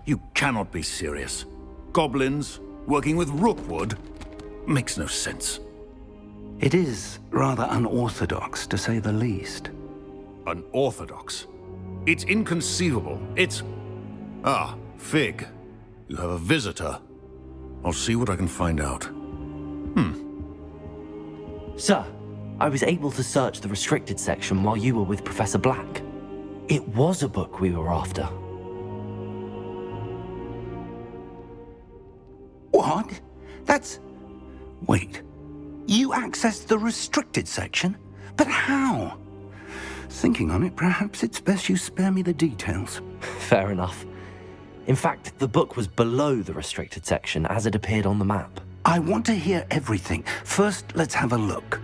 You cannot be serious. Goblins working with rookwood? Makes no sense. It is rather unorthodox, to say the least. Unorthodox? It's inconceivable. It's... Ah, Fig. You have a visitor. I'll see what I can find out. Sir, I was able to search the restricted section while you were with Professor Black. It was a book we were after. What? That's... Wait. You accessed the restricted section? But how? Thinking on it, perhaps it's best you spare me the details. Fair enough. In fact, the book was below the restricted section as it appeared on the map. I want to hear everything. First, let's have a look.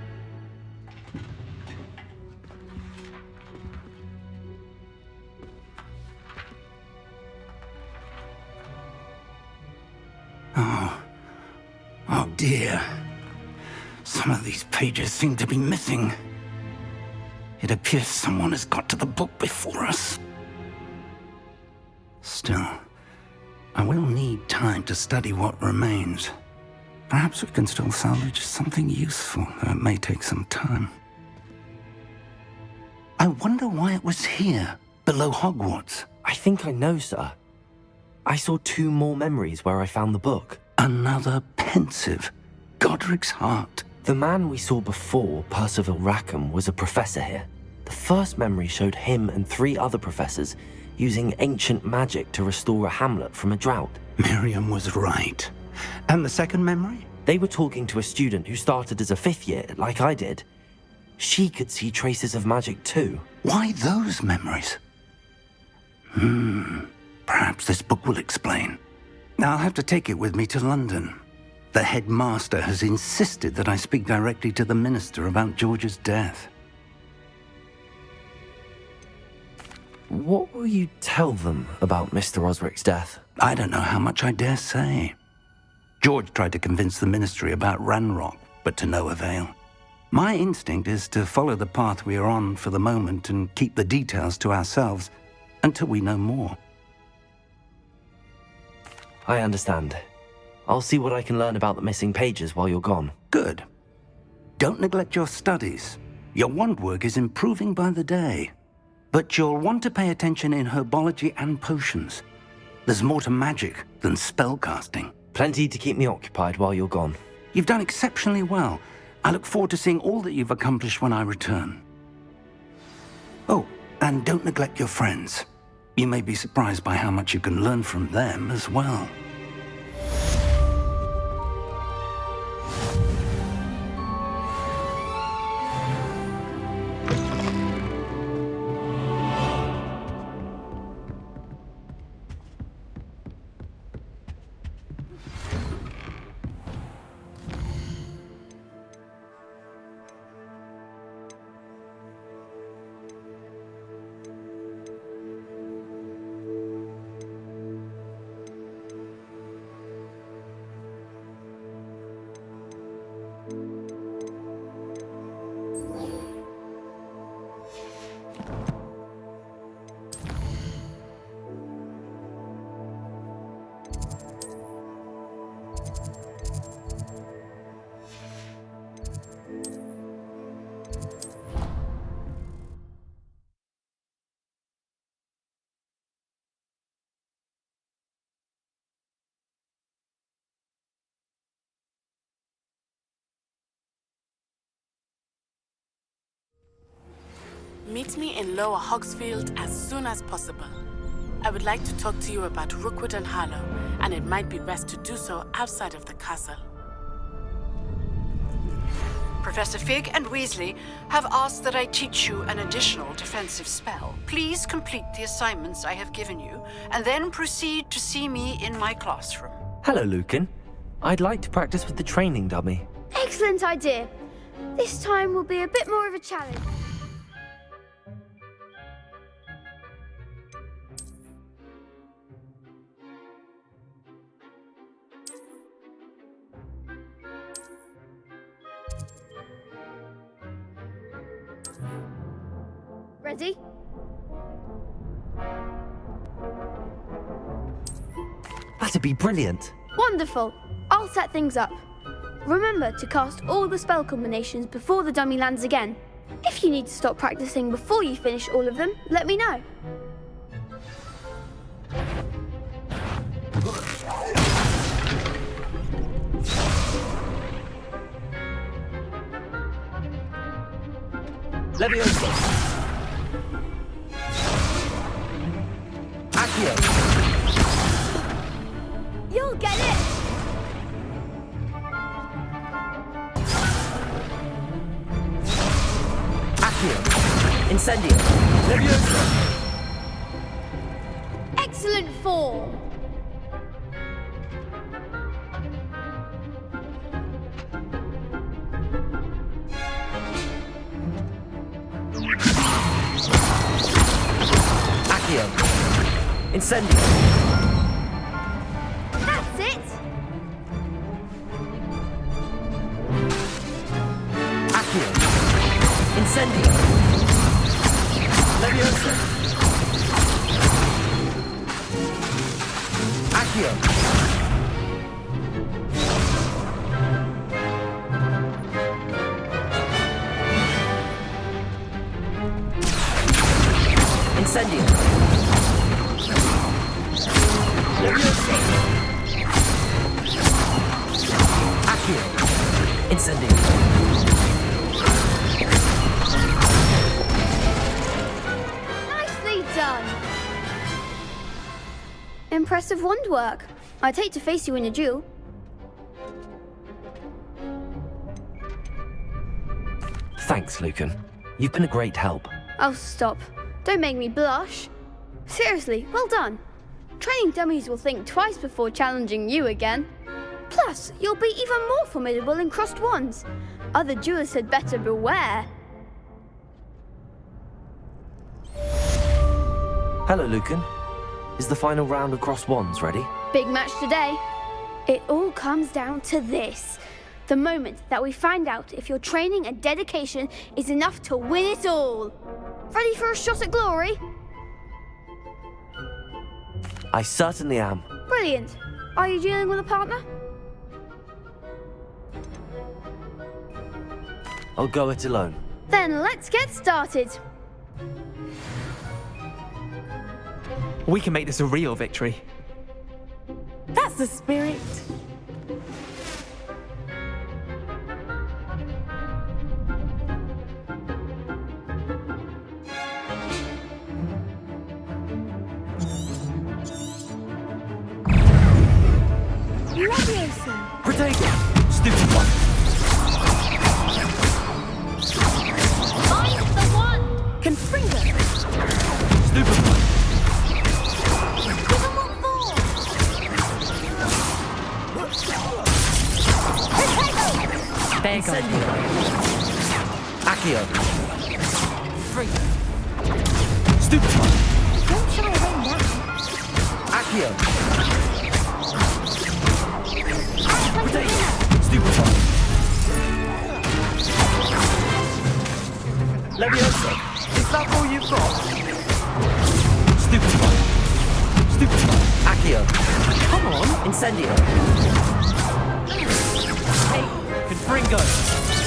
Oh dear. Some of these pages seem to be missing. It appears someone has got to the book before us. Still, I will need time to study what remains. Perhaps we can still salvage something useful, though it may take some time. I wonder why it was here, below Hogwarts. I think I know, sir. I saw 2 more memories where I found the book. Another pensive. Godric's heart. The man we saw before, Percival Rackham, was a professor here. The first memory showed him and 3 other professors using ancient magic to restore a hamlet from a drought. Miriam was right. And the second memory? They were talking to a student who started as a 5th year, like I did. She could see traces of magic too. Why those memories? Perhaps this book will explain. I'll have to take it with me to London. The headmaster has insisted that I speak directly to the minister about George's death. What will you tell them about Mr. Osric's death? I don't know how much I dare say. George tried to convince the ministry about Ranrock, but to no avail. My instinct is to follow the path we are on for the moment and keep the details to ourselves until we know more. I understand. I'll see what I can learn about the missing pages while you're gone. Good. Don't neglect your studies. Your wand work is improving by the day. But you'll want to pay attention in herbology and potions. There's more to magic than spellcasting. Plenty to keep me occupied while you're gone. You've done exceptionally well. I look forward to seeing all that you've accomplished when I return. Oh, and don't neglect your friends. You may be surprised by how much you can learn from them as well. Meet me in Lower Hogsfield as soon as possible. I would like to talk to you about Rookwood and Harlow, and it might be best to do so outside of the castle. Professor Fig and Weasley have asked that I teach you an additional defensive spell. Please complete the assignments I have given you, and then proceed to see me in my classroom. Hello, Lucan. I'd like to practice with the training dummy. Excellent idea. This time will be a bit more of a challenge. Ready? It'd be brilliant. Wonderful. I'll set things up. Remember to cast all the spell combinations before the dummy lands again. If you need to stop practicing before you finish all of them, let me know. Leviosa. Accio. You'll get it! Accio. Incendio. Leviosa. Excellent form! Accio. Incendio. That's it! Accio. Incendio. Leviosa. Accio. Incendio. Leviosa. Accio. Incendio. Nicely done! Impressive wand work. I'd hate to face you in a duel. Thanks, Lucan. You've been a great help. Oh, stop. Don't make me blush. Seriously, well done. Training dummies will think twice before challenging you again. Plus, you'll be even more formidable in crossed wands. Other duelists had better beware. Hello, Lucan. Is the final round of crossed wands ready? Big match today. It all comes down to this. The moment that we find out if your training and dedication is enough to win it all. Ready for a shot at glory? I certainly am. Brilliant. Are you dealing with a partner? I'll go it alone. Then let's get started. We can make this a real victory. That's the spirit. Leviosa. Breathtaking. Stupid one. Find the wand! Confringo. Stupid one. Give him what for! There goes. Incendio. Accio. Fringo. Stupid one. Don't shy away now. Accio. Breathtaking. Stupid one. Leviosa. Is that all you've got? Stupid one. Stupid one. Accio. Come on. Incendio. Hey, Confringo.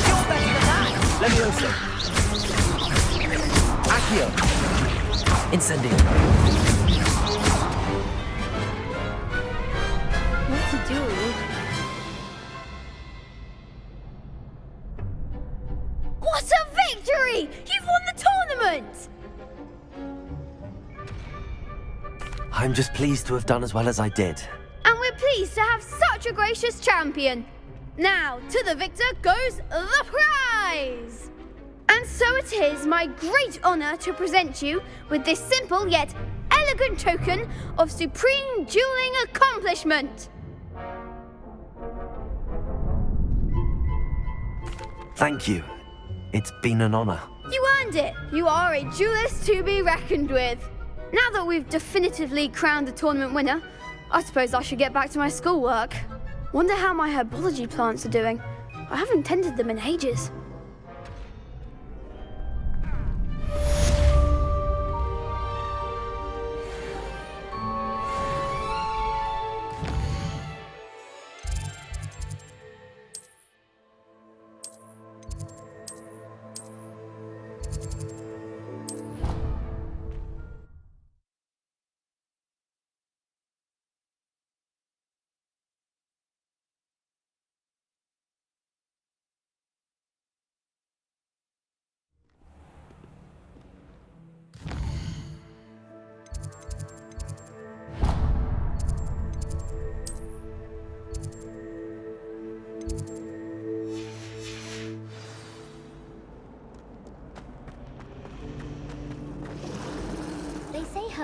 You're better than that. Leviosa. Accio. Incendio. What to do? What a victory! You've won the tournament! I'm just pleased to have done as well as I did. And we're pleased to have such a gracious champion. Now, to the victor goes the prize! And so it is my great honor to present you with this simple yet elegant token of supreme dueling accomplishment. Thank you. It's been an honor. You earned it. You are a duelist to be reckoned with. Now that we've definitively crowned the tournament winner, I suppose I should get back to my schoolwork. Wonder how my herbology plants are doing. I haven't tended them in ages.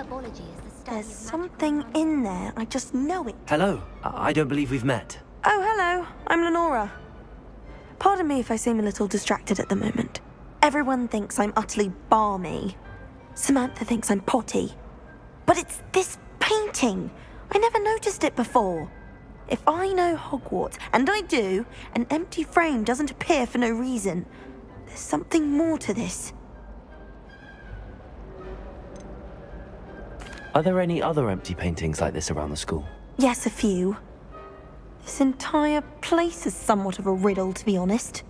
herbology is the study There's of something in there, I just know it. Hello, I don't believe we've met. Oh, hello, I'm Lenora. Pardon me if I seem a little distracted at the moment. Everyone thinks I'm utterly balmy. Samantha thinks I'm potty. But it's this painting. I never noticed it before. If I know Hogwarts, and I do, an empty frame doesn't appear for no reason. There's something more to this. Are there any other empty paintings like this around the school? Yes, a few. This entire place is somewhat of a riddle, to be honest.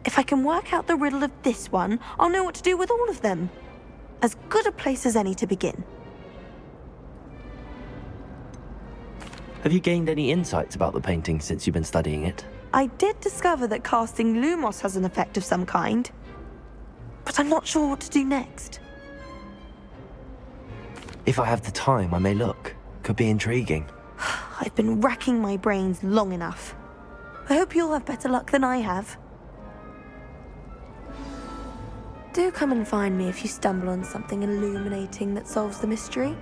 If I can work out the riddle of this one, I'll know what to do with all of them. As good a place as any to begin. Have you gained any insights about the painting since you've been studying it? I did discover that casting Lumos has an effect of some kind, but I'm not sure what to do next. If I have the time, I may look. Could be intriguing. I've been racking my brains long enough. I hope you'll have better luck than I have. Do come and find me if you stumble on something illuminating that solves the mystery.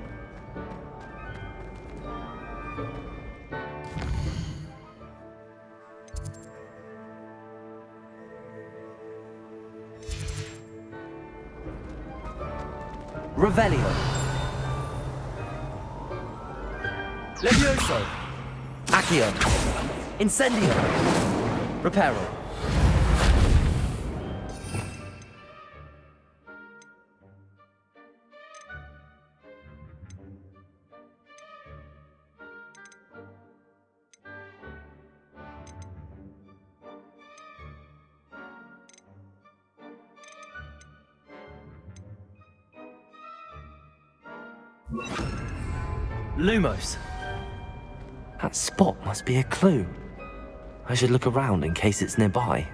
Revelio. Levioso. Accio. Incendio. Reparo. Lumos. That spot must be a clue. I should look around in case it's nearby.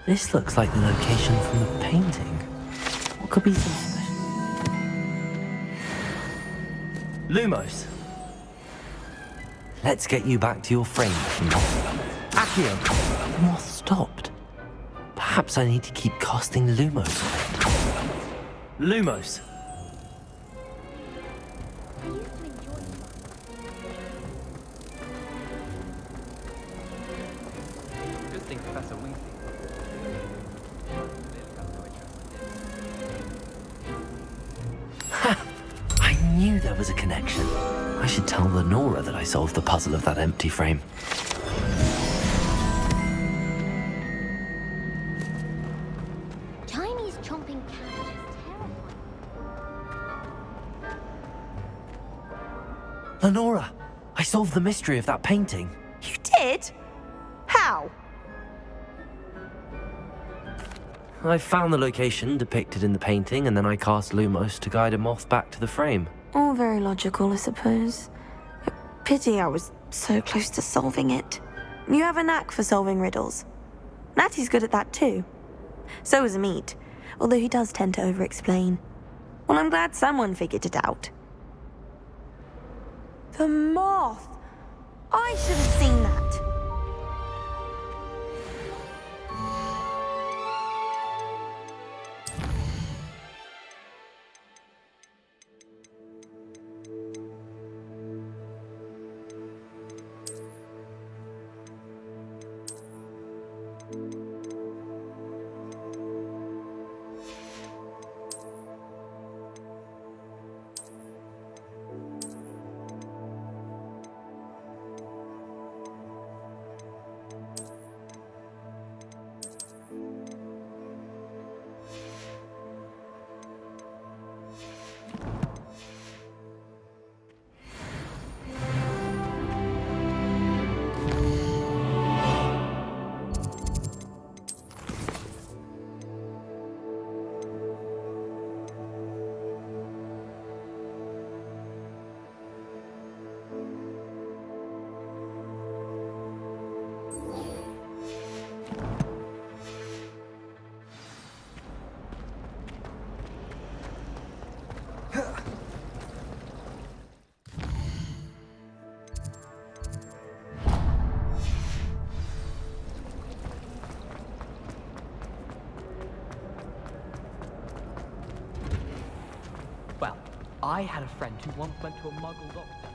This looks like the location from the painting. What could be so special? Lumos. Let's get you back to your frame. Accio. The moth stopped. Perhaps I need to keep casting Lumos on it. Lumos. Good thing Professor Weasley. Ha! I knew there was a connection. I should tell Lenora that I solved the puzzle of that empty frame. Chinese chomping cat is terrifying. Lenora, I solved the mystery of that painting. You did? How? I found the location depicted in the painting, and then I cast Lumos to guide a moth back to the frame. All very logical, I suppose. Pity I was so close to solving it. You have a knack for solving riddles. Natty's good at that too. So is Amit, although he does tend to over-explain. Well, I'm glad someone figured it out. The moth! I should have seen that. Well, I had a friend who once went to a Muggle doctor.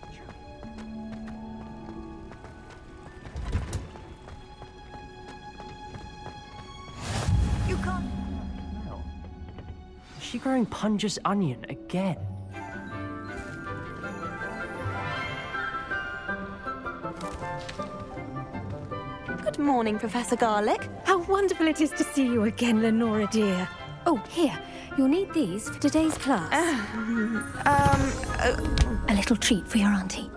It's true. You can't. Smell. Is she growing Punja's onion again? Good morning, Professor Garlick. How wonderful it is to see you again, Lenora dear. Oh, here. You'll need these for today's class. A little treat for your auntie.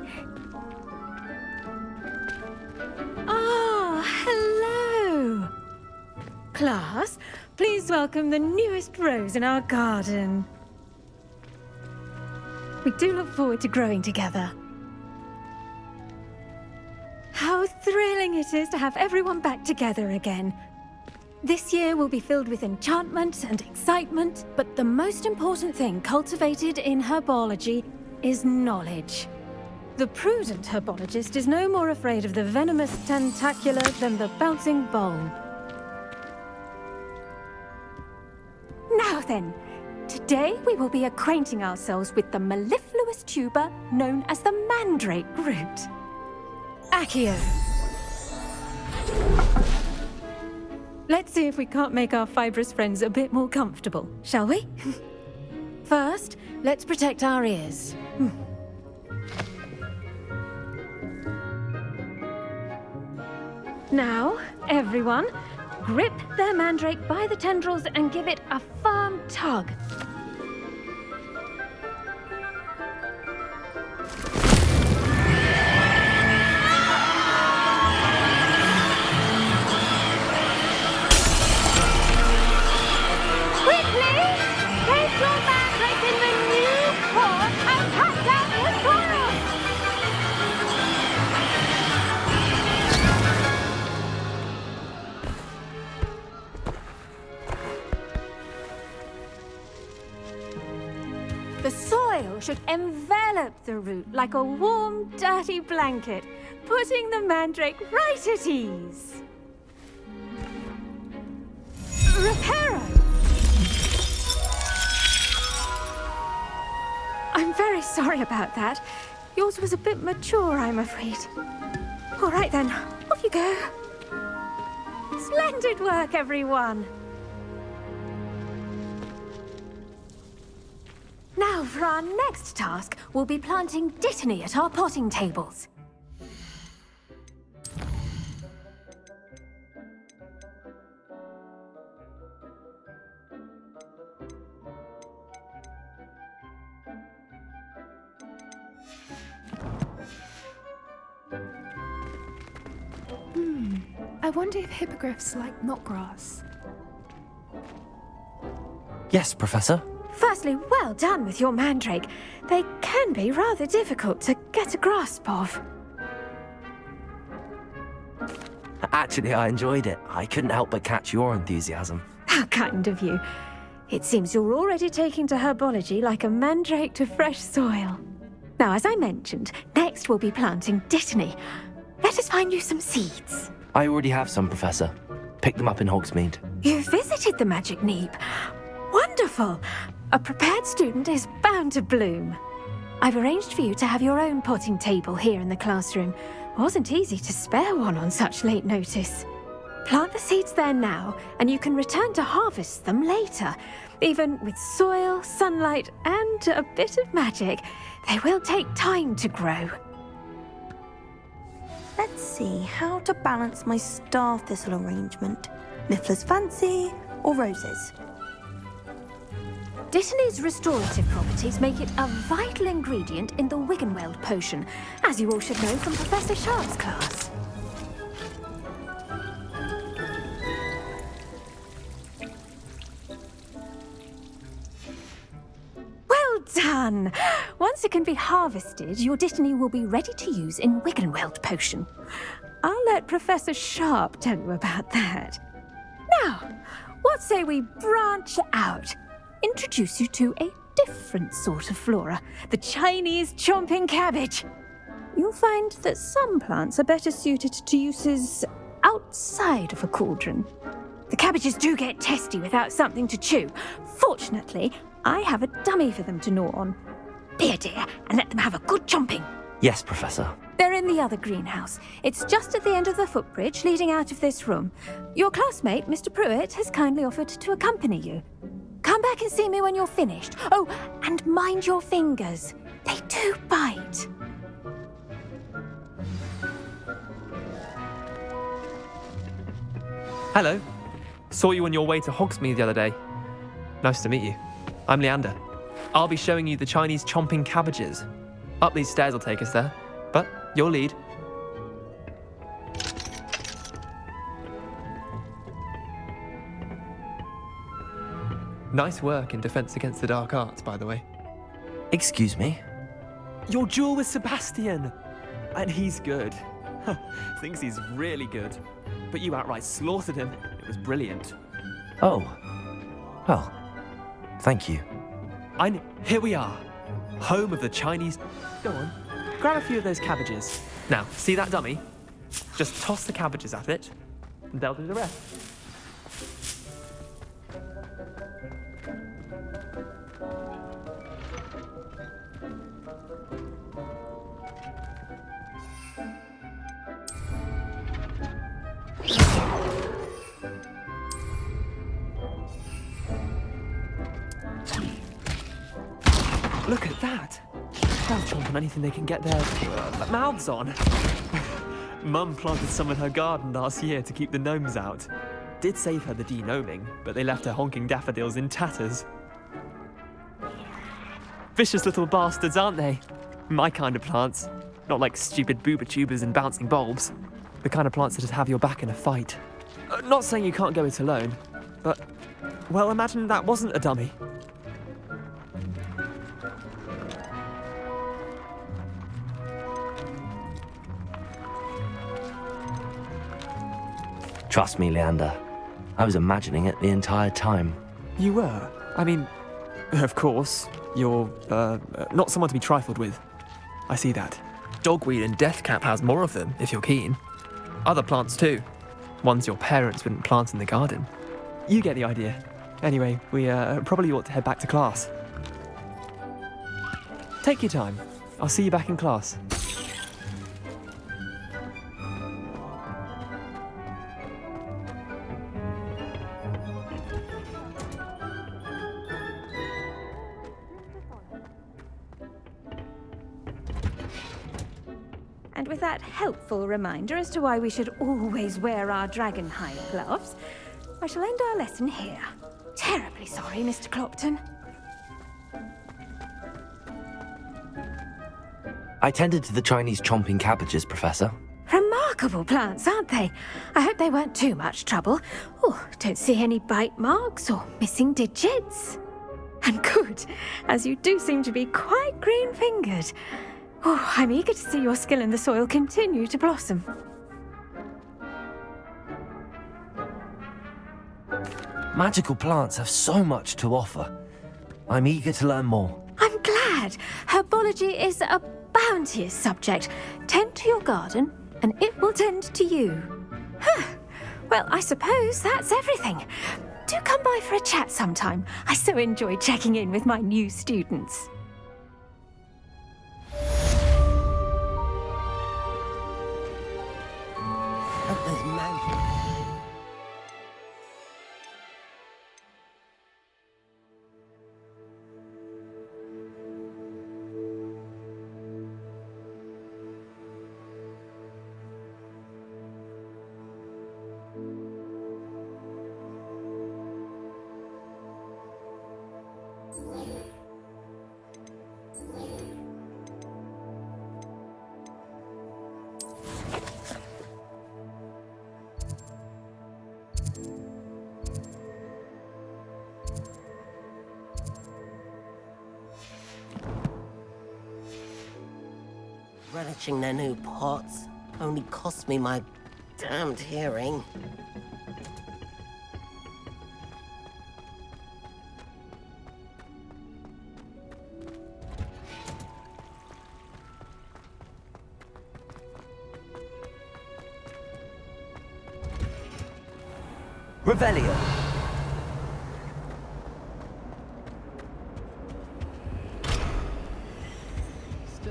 Ah, hello. Class, please welcome the newest rose in our garden. We do look forward to growing together. How thrilling it is to have everyone back together again. This year will be filled with enchantment and excitement, but the most important thing cultivated in herbology is knowledge. The prudent herbologist is no more afraid of the venomous tentacula than the bouncing bulb. Now then, today we will be acquainting ourselves with the mellifluous tuber known as the mandrake root. Accio. Let's see if we can't make our fibrous friends a bit more comfortable, shall we? First, let's protect our ears. Now, everyone, grip their mandrake by the tendrils and give it a firm tug. The soil should envelop the root like a warm, dirty blanket, putting the mandrake right at ease. Reparo! I'm very sorry about that. Yours was a bit mature, I'm afraid. All right then, off you go. Splendid work, everyone. Now, for our next task, we'll be planting dittany at our potting tables. I wonder if hippogriffs like knotgrass. Yes, Professor. Firstly, well done with your mandrake. They can be rather difficult to get a grasp of. Actually, I enjoyed it. I couldn't help but catch your enthusiasm. How kind of you. It seems you're already taking to herbology like a mandrake to fresh soil. Now, as I mentioned, next we'll be planting dittany. Let us find you some seeds. I already have some, Professor. Picked them up in Hogsmeade. You visited the Magic Neep. Wonderful! A prepared student is bound to bloom. I've arranged for you to have your own potting table here in the classroom. Wasn't easy to spare one on such late notice. Plant the seeds there now, and you can return to harvest them later. Even with soil, sunlight, and a bit of magic, they will take time to grow. Let's see how to balance my star thistle arrangement. Niffler's fancy or roses? Dittany's restorative properties make it a vital ingredient in the Wiggenweld potion, as you all should know from Professor Sharp's class. Well done! Once it can be harvested, your dittany will be ready to use in Wiggenweld potion. I'll let Professor Sharp tell you about that. Now, what say we branch out? Introduce you to a different sort of flora, the Chinese chomping cabbage. You'll find that some plants are better suited to uses outside of a cauldron. The cabbages do get testy without something to chew. Fortunately, I have a dummy for them to gnaw on. Be a dear and let them have a good chomping. Yes, Professor. They're in the other greenhouse. It's just at the end of the footbridge leading out of this room. Your classmate, Mr. Pruitt, has kindly offered to accompany you. Come back and see me when you're finished. Oh, and mind your fingers. They do bite. Hello. Saw you on your way to Hogsmeade the other day. Nice to meet you. I'm Leander. I'll be showing you the Chinese chomping cabbages. Up these stairs will take us there, but your lead. Nice work in Defense Against the Dark Arts, by the way. Excuse me? Your duel with Sebastian! And he's good. Thinks he's really good. But you outright slaughtered him. It was brilliant. Oh. Well, thank you. Here we are. Home of the Chinese... Go on. Grab a few of those cabbages. Now, see that dummy? Just toss the cabbages at it, and they'll do the rest. Look at that! They'll chomp on anything they can get their mouths on. Mum planted some in her garden last year to keep the gnomes out. Did save her the de-gnoming, but they left her honking daffodils in tatters. Vicious little bastards, aren't they? My kind of plants. Not like stupid booba tubers and bouncing bulbs. The kind of plants that'd have your back in a fight. Not saying you can't go it alone, but... Well, imagine that wasn't a dummy. Trust me, Leander. I was imagining it the entire time. You were? I mean, of course, you're, not someone to be trifled with. I see that. Dogweed and deathcap has more of them, if you're keen. Other plants too. Ones your parents wouldn't plant in the garden. You get the idea. Anyway, we probably ought to head back to class. Take your time. I'll see you back in class. And with that helpful reminder as to why we should always wear our dragon hide gloves, I shall end our lesson here. Terribly sorry, Mr. Clopton. I tended to the Chinese chomping cabbages, Professor. Remarkable plants, aren't they? I hope they weren't too much trouble. Oh, don't see any bite marks or missing digits. And good, as you do seem to be quite green-fingered. Oh, I'm eager to see your skill in the soil continue to blossom. Magical plants have so much to offer. I'm eager to learn more. I'm glad. Herbology is a bounteous subject. Tend to your garden, and it will tend to you. Huh. Well, I suppose that's everything. Do come by for a chat sometime. I so enjoy checking in with my new students. Relishing their new pots only cost me my damned hearing. Revelio.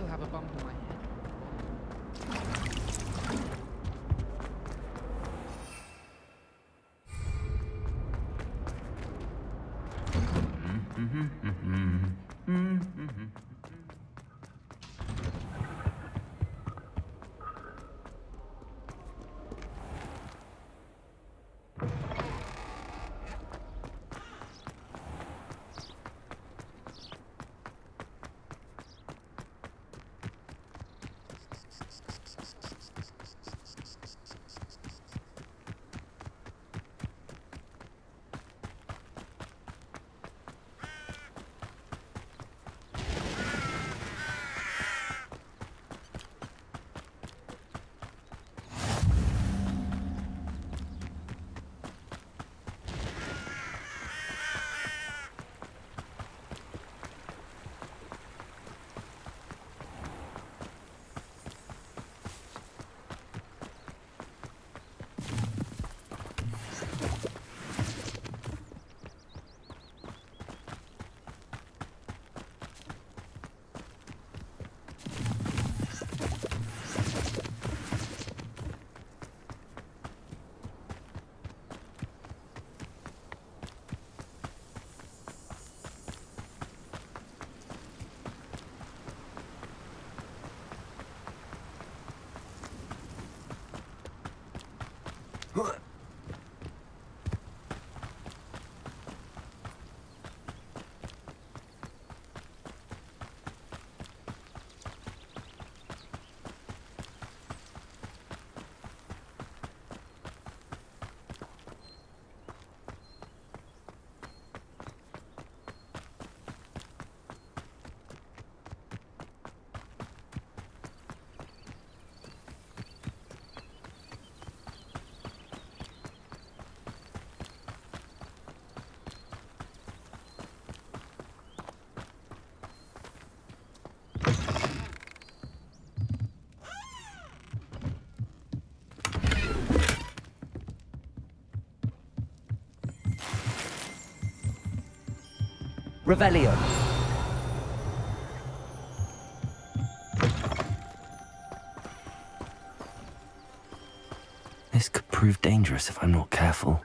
still have a bump on my head. Revelio. This could prove dangerous if I'm not careful.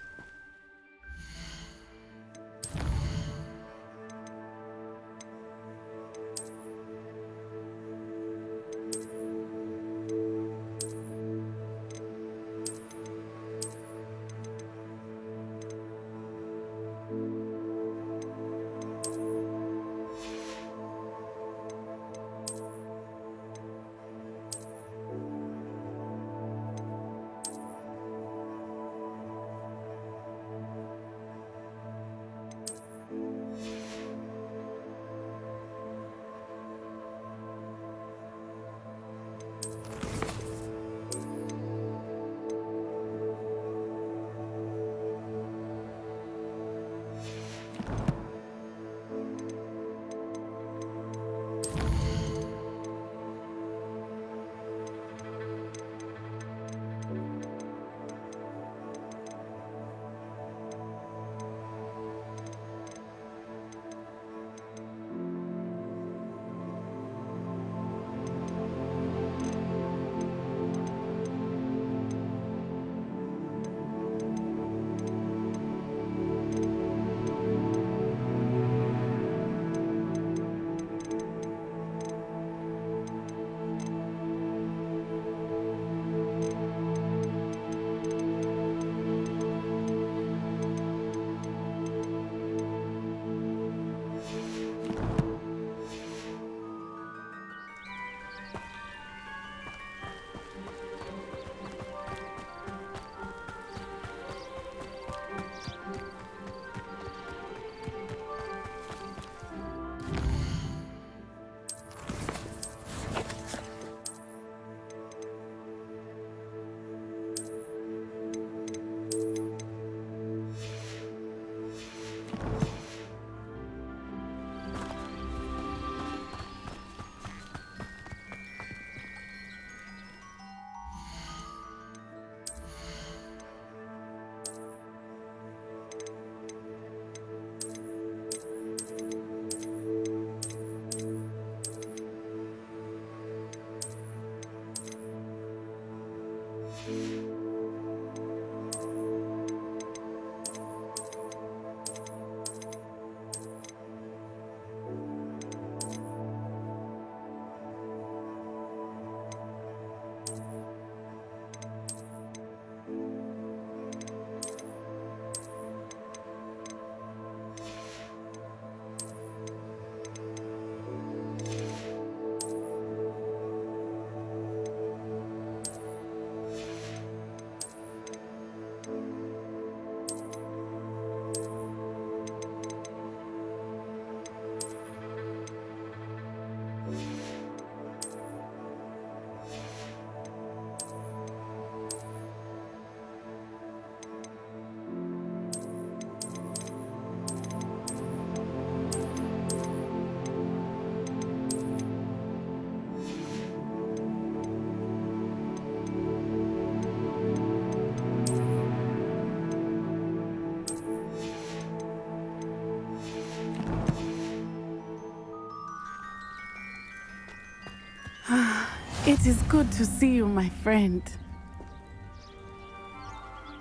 It is good to see you, my friend.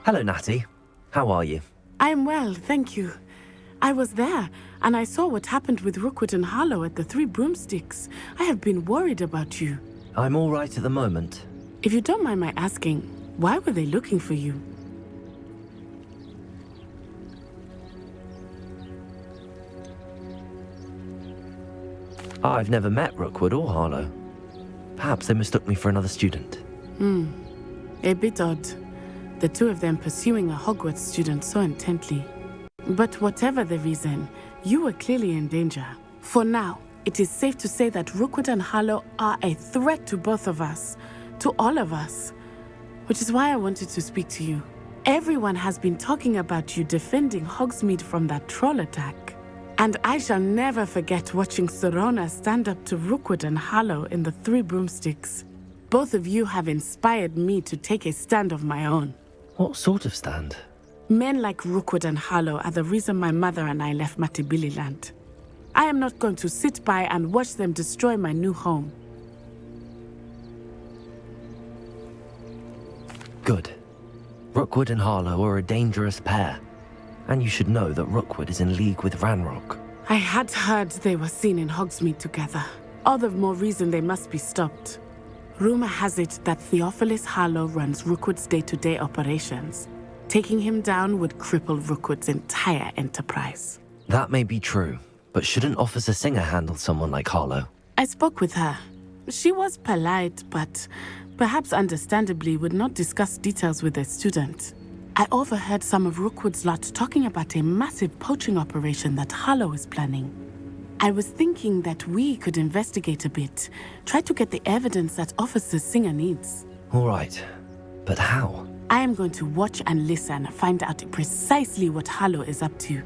Hello, Natty. How are you? I'm well, thank you. I was there, and I saw what happened with Rookwood and Harlow at the Three Broomsticks. I have been worried about you. I'm all right at the moment. If you don't mind my asking, why were they looking for you? I've never met Rookwood or Harlow. Perhaps they mistook me for another student. A bit odd. The two of them pursuing a Hogwarts student so intently. But whatever the reason, you were clearly in danger. For now, it is safe to say that Rookwood and Harlow are a threat to both of us, to all of us. Which is why I wanted to speak to you. Everyone has been talking about you defending Hogsmeade from that troll attack. And I shall never forget watching Serona stand up to Rookwood and Harlow in the Three Broomsticks. Both of you have inspired me to take a stand of my own. What sort of stand? Men like Rookwood and Harlow are the reason my mother and I left Matabeleland. I am not going to sit by and watch them destroy my new home. Good. Rookwood and Harlow are a dangerous pair. And you should know that Rookwood is in league with Ranrock. I had heard they were seen in Hogsmeade together. All the more reason they must be stopped. Rumor has it that Theophilus Harlow runs Rookwood's day-to-day operations. Taking him down would cripple Rookwood's entire enterprise. That may be true, but shouldn't Officer Singer handle someone like Harlow? I spoke with her. She was polite, but perhaps understandably would not discuss details with a student. I overheard some of Rookwood's lot talking about a massive poaching operation that Harlow is planning. I was thinking that we could investigate a bit, try to get the evidence that Officer Singer needs. All right, but how? I am going to watch and listen, find out precisely what Harlow is up to.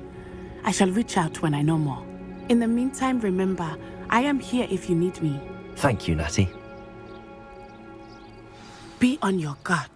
I shall reach out when I know more. In the meantime, remember, I am here if you need me. Thank you, Natty. Be on your guard.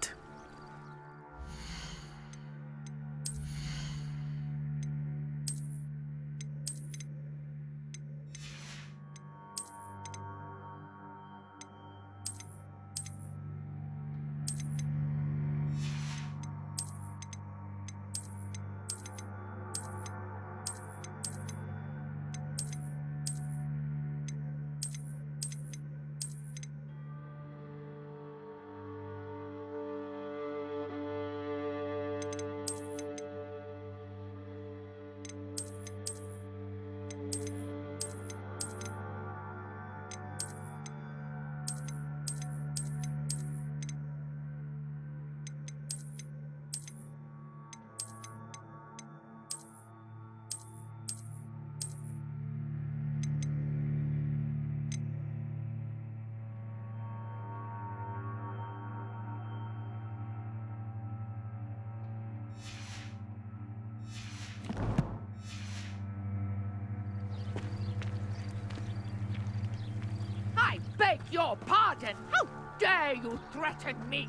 I beg your pardon! How dare you threaten me?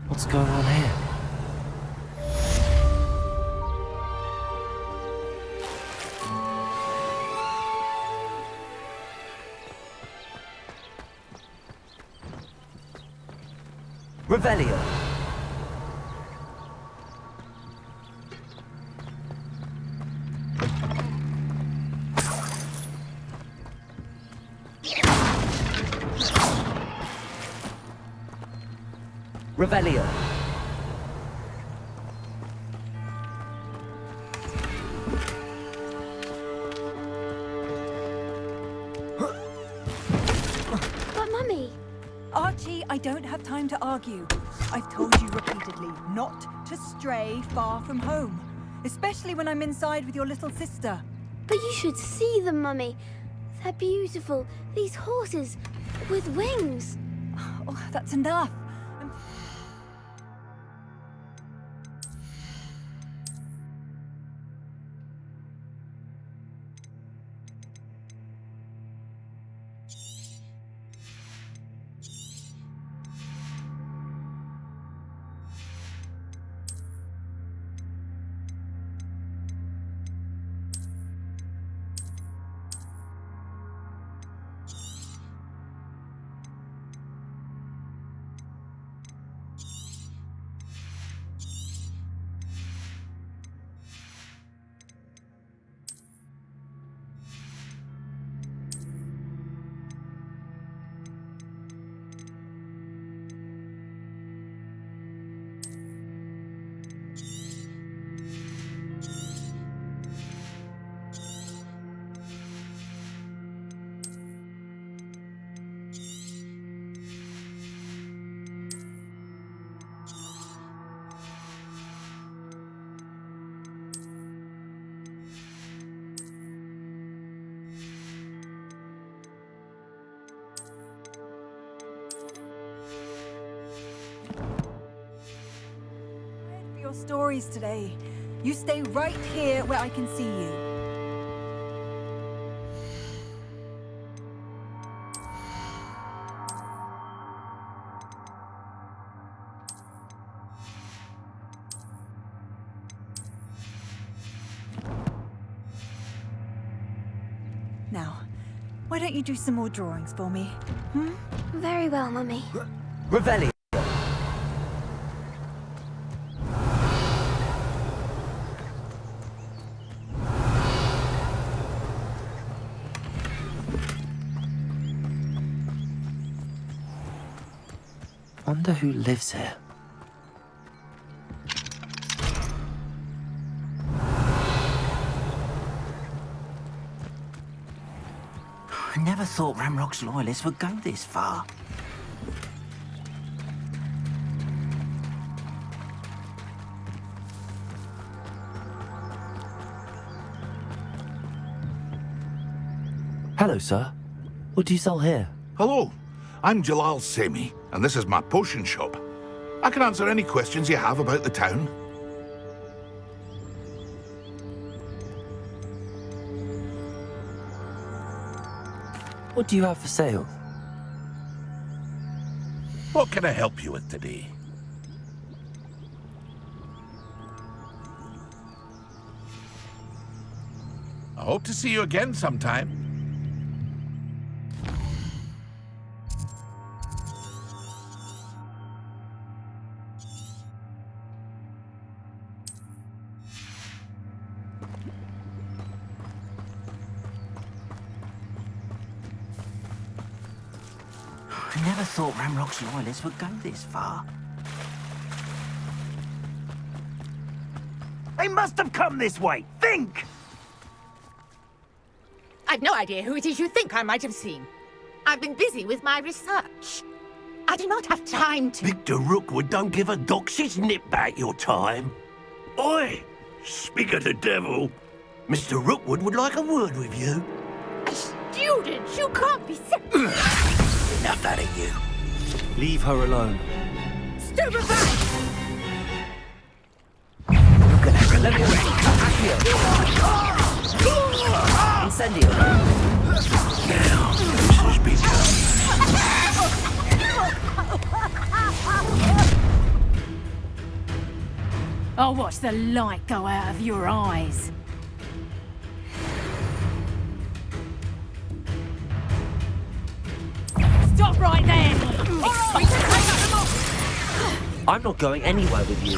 What's going on here? Revelio. Revelio. But Mummy... Archie, I don't have time to argue. I've told you repeatedly not to stray far from home, especially when I'm inside with your little sister. But you should see them, Mummy. They're beautiful. These horses with wings. Oh, that's enough. stories today. You stay right here where I can see you. Now, why don't you do some more drawings for me? Very well, Mummy. Revelli. Wonder who lives here. I never thought Ranrock's loyalists would go this far. Hello, sir. What do you sell here? Hello, I'm Jalal Semi, and this is my potion shop. I can answer any questions you have about the town. What do you have for sale? What can I help you with today? I hope to see you again sometime. I never thought Ranrock's loyalists would go this far. They must have come this way! Think! I've no idea who it is you think I might have seen. I've been busy with my research. I do not have time to... Victor Rookwood don't give a doxy's nip back your time. Oi! Speak of the devil. Mr. Rookwood would like a word with you. Students, you can't be sick. Enough out of you. Leave her alone. Stupefy! Incendio. Now, this has become... I'll watch the light go out of your eyes. Stop right there! I'm not going anywhere with you.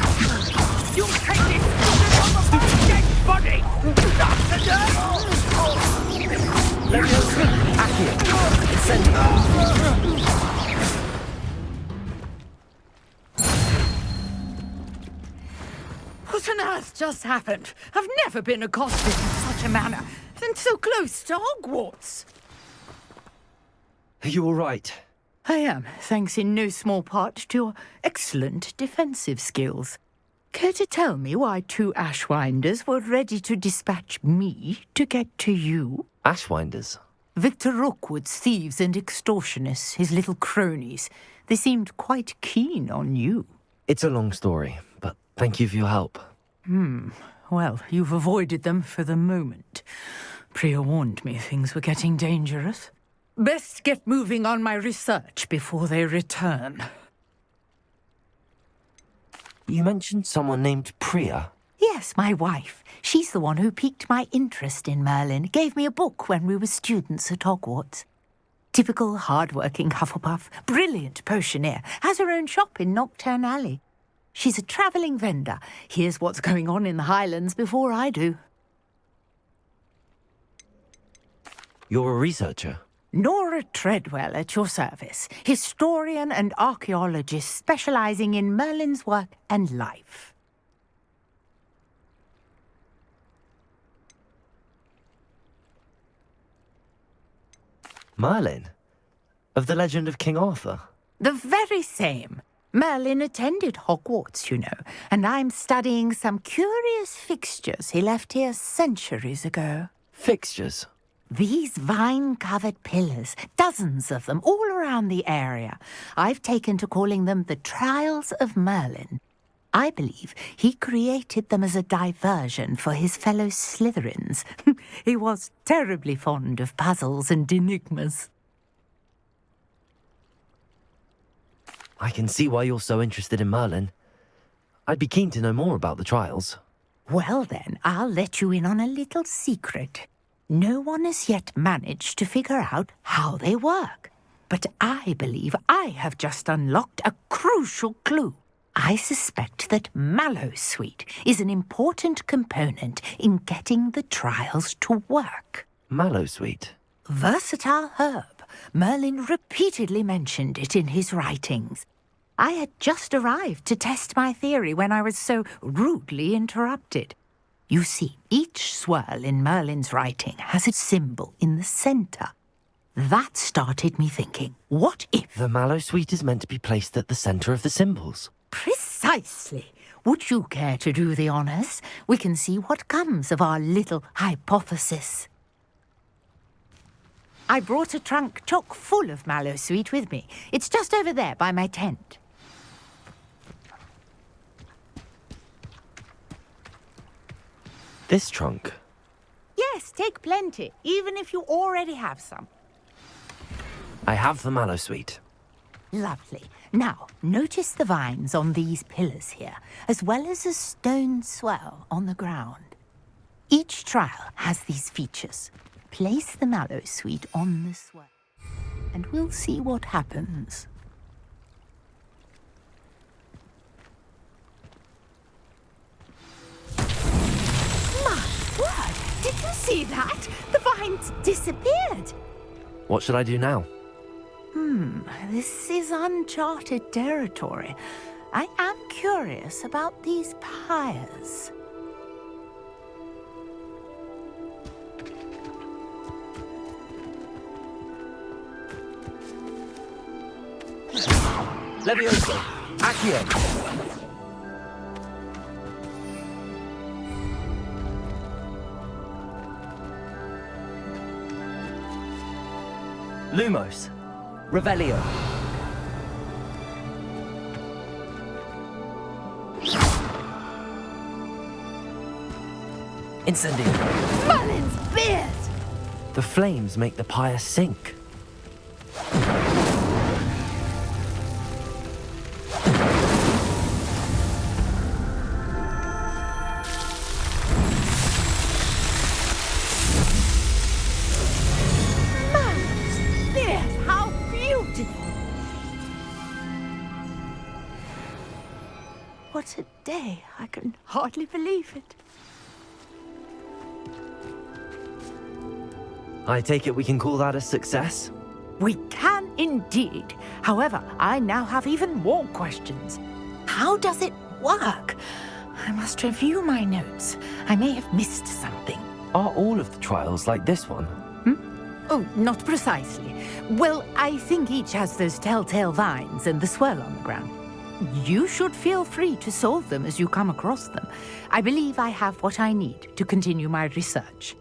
You take this stupid dead body! What on earth just happened? I've never been accosted in such a manner, and so close to Hogwarts. Are you all right? I am, thanks in no small part to your excellent defensive skills. Care to tell me why two Ashwinders were ready to dispatch me to get to you? Ashwinders? Victor Rookwood's thieves and extortionists, his little cronies. They seemed quite keen on you. It's a long story, but thank you for your help. Well, you've avoided them for the moment. Priya warned me things were getting dangerous. Best get moving on my research before they return. You mentioned someone named Priya. Yes, my wife. She's the one who piqued my interest in Merlin. Gave me a book when we were students at Hogwarts. Typical hard-working Hufflepuff. Brilliant potioneer. Has her own shop in Knockturn Alley. She's a travelling vendor. Hears what's going on in the Highlands before I do. You're a researcher? Nora Treadwell at your service. Historian and archaeologist specialising in Merlin's work and life. Merlin? Of the legend of King Arthur? The very same. Merlin attended Hogwarts, you know, and I'm studying some curious fixtures he left here centuries ago. Fixtures? These vine-covered pillars, dozens of them, all around the area. I've taken to calling them the Trials of Merlin. I believe he created them as a diversion for his fellow Slytherins. He was terribly fond of puzzles and enigmas. I can see why you're so interested in Merlin. I'd be keen to know more about the trials. Well then, I'll let you in on a little secret. No one has yet managed to figure out how they work. But I believe I have just unlocked a crucial clue. I suspect that mallowsweet is an important component in getting the trials to work. Mallowsweet? Versatile herb. Merlin repeatedly mentioned it in his writings. I had just arrived to test my theory when I was so rudely interrupted. You see, each swirl in Merlin's writing has a symbol in the centre. That started me thinking, what if... The mallowsweet is meant to be placed at the centre of the symbols. Precisely. Would you care to do the honours? We can see what comes of our little hypothesis. I brought a trunk chock full of mallowsweet with me. It's just over there by my tent. This trunk? Yes, take plenty, even if you already have some. I have the mallowsweet. Lovely. Now, notice the vines on these pillars here, as well as a stone swell on the ground. Each trial has these features. Place the mallowsweet on the swell, and we'll see what happens. My word! Did you see that? The vines disappeared. What should I do now? This is uncharted territory. I am curious about these pyres. Levioso! Accio! Lumos! Revelio! Incendio! Merlin's beard! The flames make the pyre sink. What a day. I can hardly believe it. I take it we can call that a success? We can indeed. However, I now have even more questions. How does it work? I must review my notes. I may have missed something. Are all of the trials like this one? Oh, not precisely. Well, I think each has those telltale vines and the swirl on the ground. You should feel free to solve them as you come across them. I believe I have what I need to continue my research.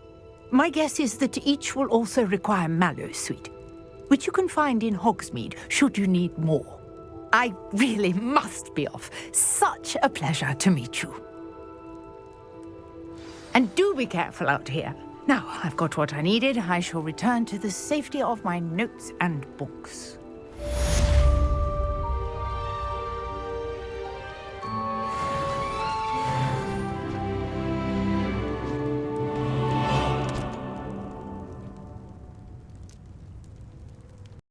My guess is that each will also require mallowsweet, which you can find in Hogsmeade should you need more. I really must be off. Such a pleasure to meet you. And do be careful out here. Now, I've got what I needed. I shall return to the safety of my notes and books.